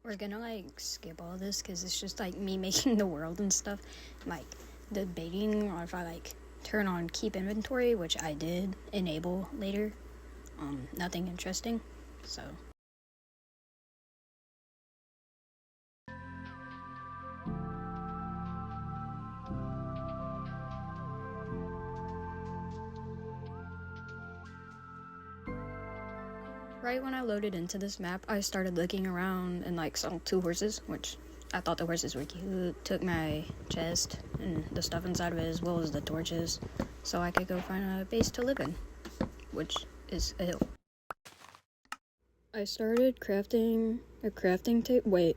We're gonna like skip all this because it's just like me making the world and stuff. Like debating or if I like turn on keep inventory, which I did enable later. Nothing interesting. So right when I loaded into this map, I started looking around and like saw two horses, which I thought the horses were cute. Took my chest and the stuff inside of it as well as the torches, so I could go find a base to live in, which is a hill. I started crafting a crafting table. Wait,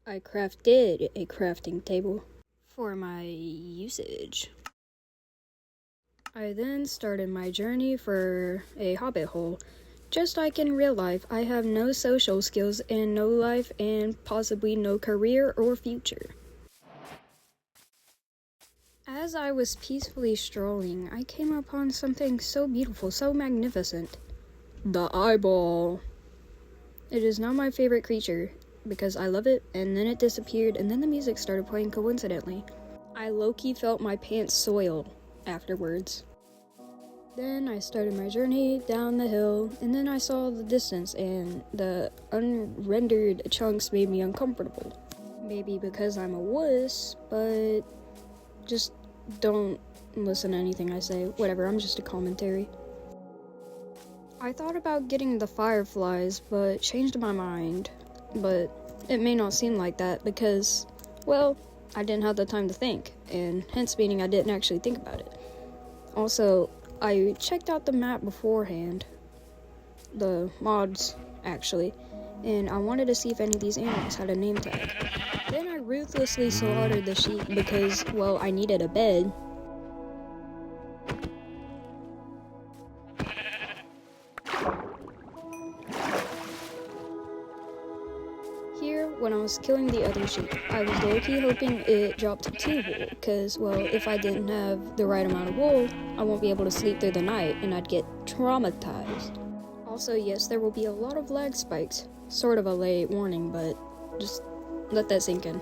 I crafted a crafting table for my usage. I then started my journey for a hobbit hole. Just like in real life, I have no social skills and no life and possibly no career or future. As I was peacefully strolling, I came upon something so beautiful, so magnificent. The eyeball. It is not my favorite creature because I love it, and then it disappeared, and then the music started playing coincidentally. I low-key felt my pants soiled afterwards. Then I started my journey down the hill, and then I saw the distance, and the unrendered chunks made me uncomfortable. Maybe because I'm a wuss, but just don't listen to anything I say. Whatever, I'm just a commentary. I thought about getting the fireflies, but changed my mind. But it may not seem like that because, well, I didn't have the time to think, and hence meaning I didn't actually think about it. Also, I checked out the map beforehand, the mods actually, and I wanted to see if any of these animals had a name tag. Then I ruthlessly slaughtered the sheep because, well, I needed a bed. Here, when I was killing the other sheep, I was low-key hoping it dropped 2 wool, because, well, if I didn't have the right amount of wool, I won't be able to sleep through the night, and I'd get traumatized. Also, yes, there will be a lot of lag spikes. Sort of a late warning, but just let that sink in.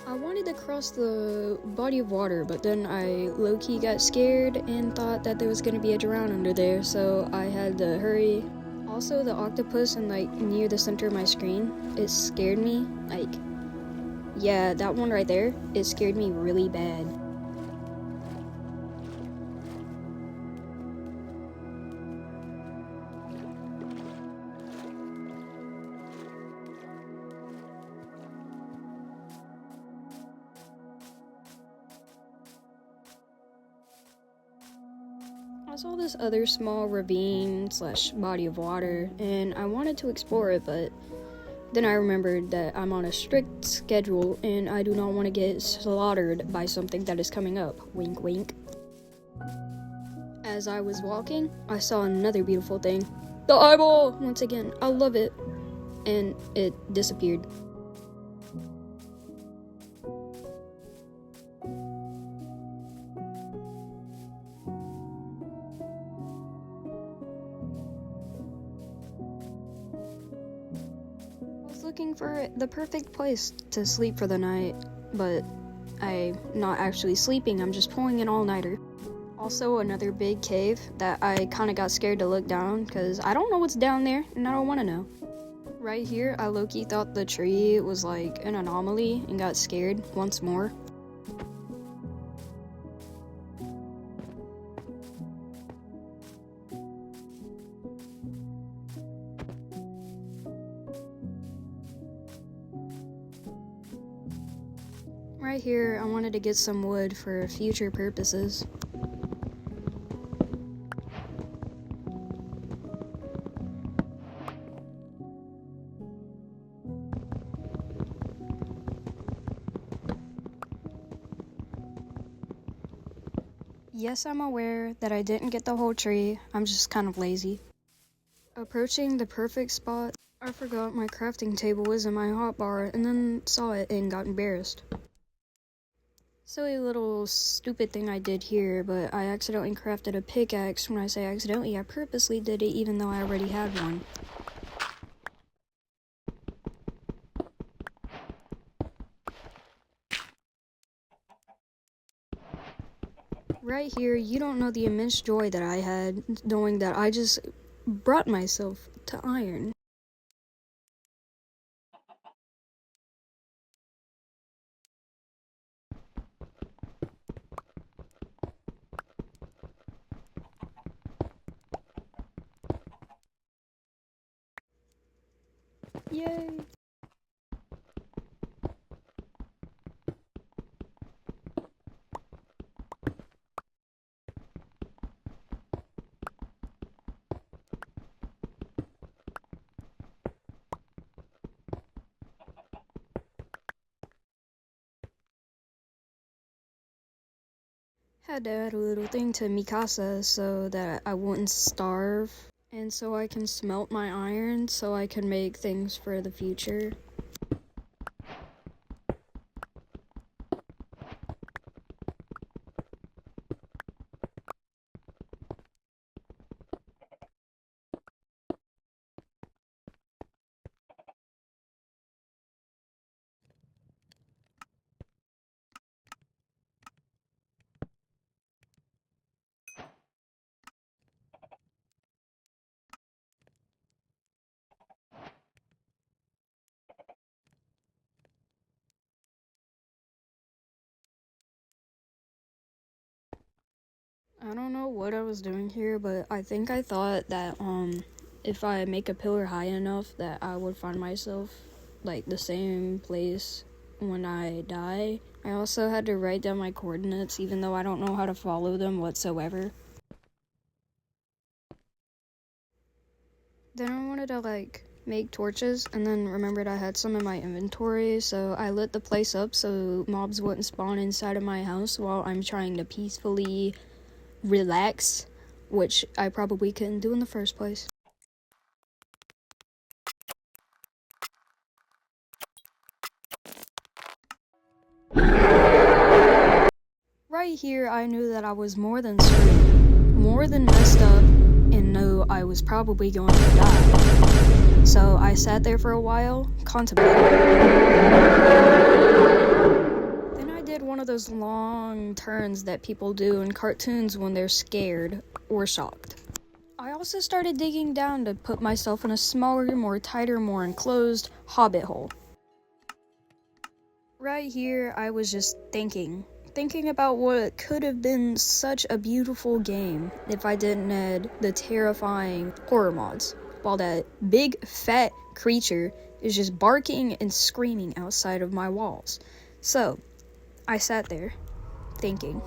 I wanted to cross the body of water, but then I low-key got scared and thought that there was going to be a drown under there, so I had to hurry. Also, the octopus in like near the center of my screen, it scared me. Like, yeah, that one right there, it scared me really bad. I saw this other small ravine slash body of water, and I wanted to explore it, but then I remembered that I'm on a strict schedule, and I do not want to get slaughtered by something that is coming up. Wink, wink. As I was walking, I saw another beautiful thing. The eyeball! Once again, I love it. And it disappeared. Looking for the perfect place to sleep for the night, but I'm not actually sleeping, I'm just pulling an all-nighter. Also, another big cave that I kind of got scared to look down because I don't know what's down there and I don't want to know. Right here, I low-key thought the tree was like an anomaly and got scared once more. Right here, I wanted to get some wood for future purposes. Yes, I'm aware that I didn't get the whole tree, I'm just kind of lazy. Approaching the perfect spot, I forgot my crafting table was in my hotbar and then saw it and got embarrassed. Silly little stupid thing I did here, but I accidentally crafted a pickaxe. When I say accidentally, I purposely did it even though I already had one. Right here, you don't know the immense joy that I had knowing that I just brought myself to iron. Yay! Had to add a little thing to Mikasa so that I wouldn't starve, and so I can smelt my iron so I can make things for the future. I don't know what I was doing here, but I think I thought that if I make a pillar high enough that I would find myself like the same place when I die. I also had to write down my coordinates even though I don't know how to follow them whatsoever. Then I wanted to like make torches and then remembered I had some in my inventory, so I lit the place up so mobs wouldn't spawn inside of my house while I'm trying to peacefully relax, which I probably couldn't do in the first place. Right here, I knew that I was more than screwed, more than messed up, and knew I was probably going to die. So I sat there for a while, contemplating. Then I did one of those long turns that people do in cartoons when they're scared or shocked. I also started digging down to put myself in a smaller, more tighter, more enclosed hobbit hole. Right here, I was just thinking about what could have been such a beautiful game if I didn't add the terrifying horror mods, while that big fat creature is just barking and screaming outside of my walls. So, I sat there, thinking.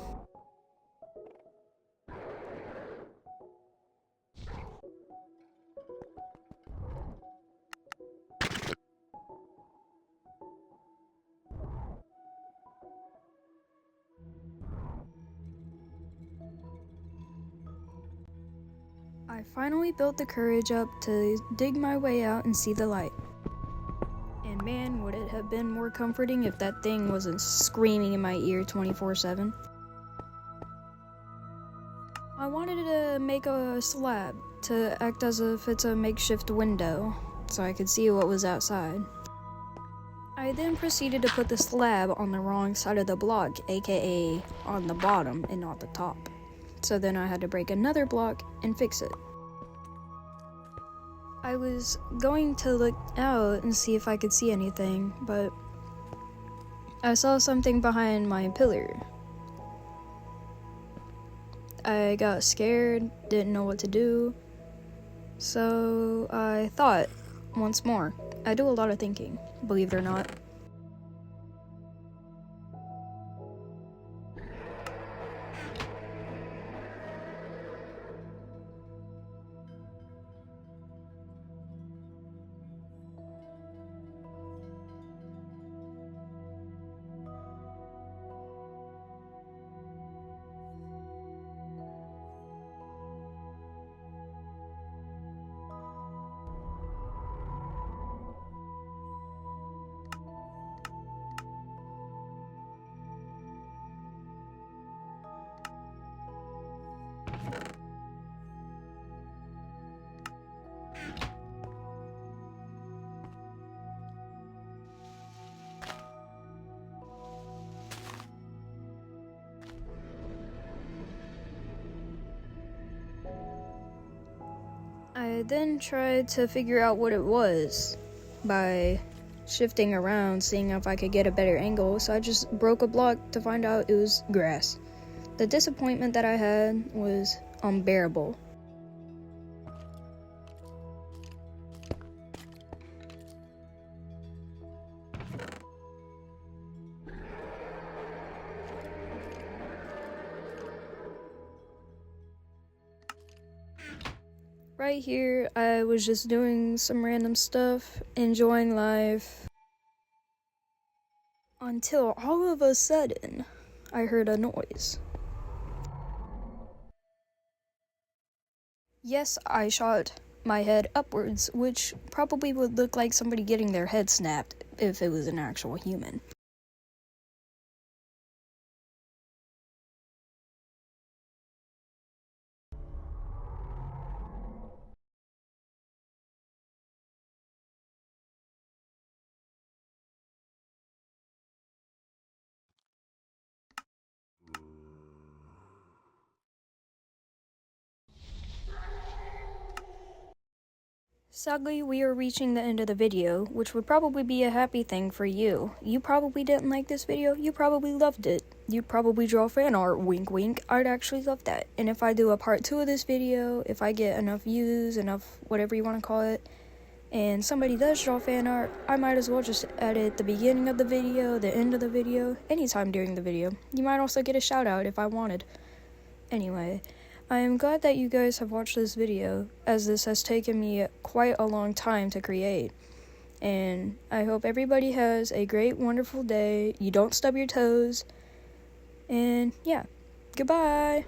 I finally built the courage up to dig my way out and see the light. And man, would it have been more comforting if that thing wasn't screaming in my ear 24/7. I wanted to make a slab to act as if it's a makeshift window, so I could see what was outside. I then proceeded to put the slab on the wrong side of the block, aka on the bottom and not the top. So then I had to break another block and fix it. I was going to look out and see if I could see anything, but I saw something behind my pillar. I got scared, didn't know what to do, so I thought once more. I do a lot of thinking, believe it or not. I then tried to figure out what it was by shifting around, seeing if I could get a better angle, so I just broke a block to find out it was grass. The disappointment that I had was unbearable. Right here, I was just doing some random stuff, enjoying life, until all of a sudden, I heard a noise. Yes, I shot my head upwards, which probably would look like somebody getting their head snapped if it was an actual human. Sadly, we are reaching the end of the video, which would probably be a happy thing for you. You probably didn't like this video, you probably loved it. You probably draw fan art, wink wink, I'd actually love that. And if I do a part 2 of this video, if I get enough views, enough whatever you want to call it, and somebody does draw fan art, I might as well just edit the beginning of the video, the end of the video, anytime during the video. You might also get a shout out if I wanted. Anyway, I am glad that you guys have watched this video, as this has taken me quite a long time to create. And I hope everybody has a great, wonderful day, you don't stub your toes, and yeah, goodbye!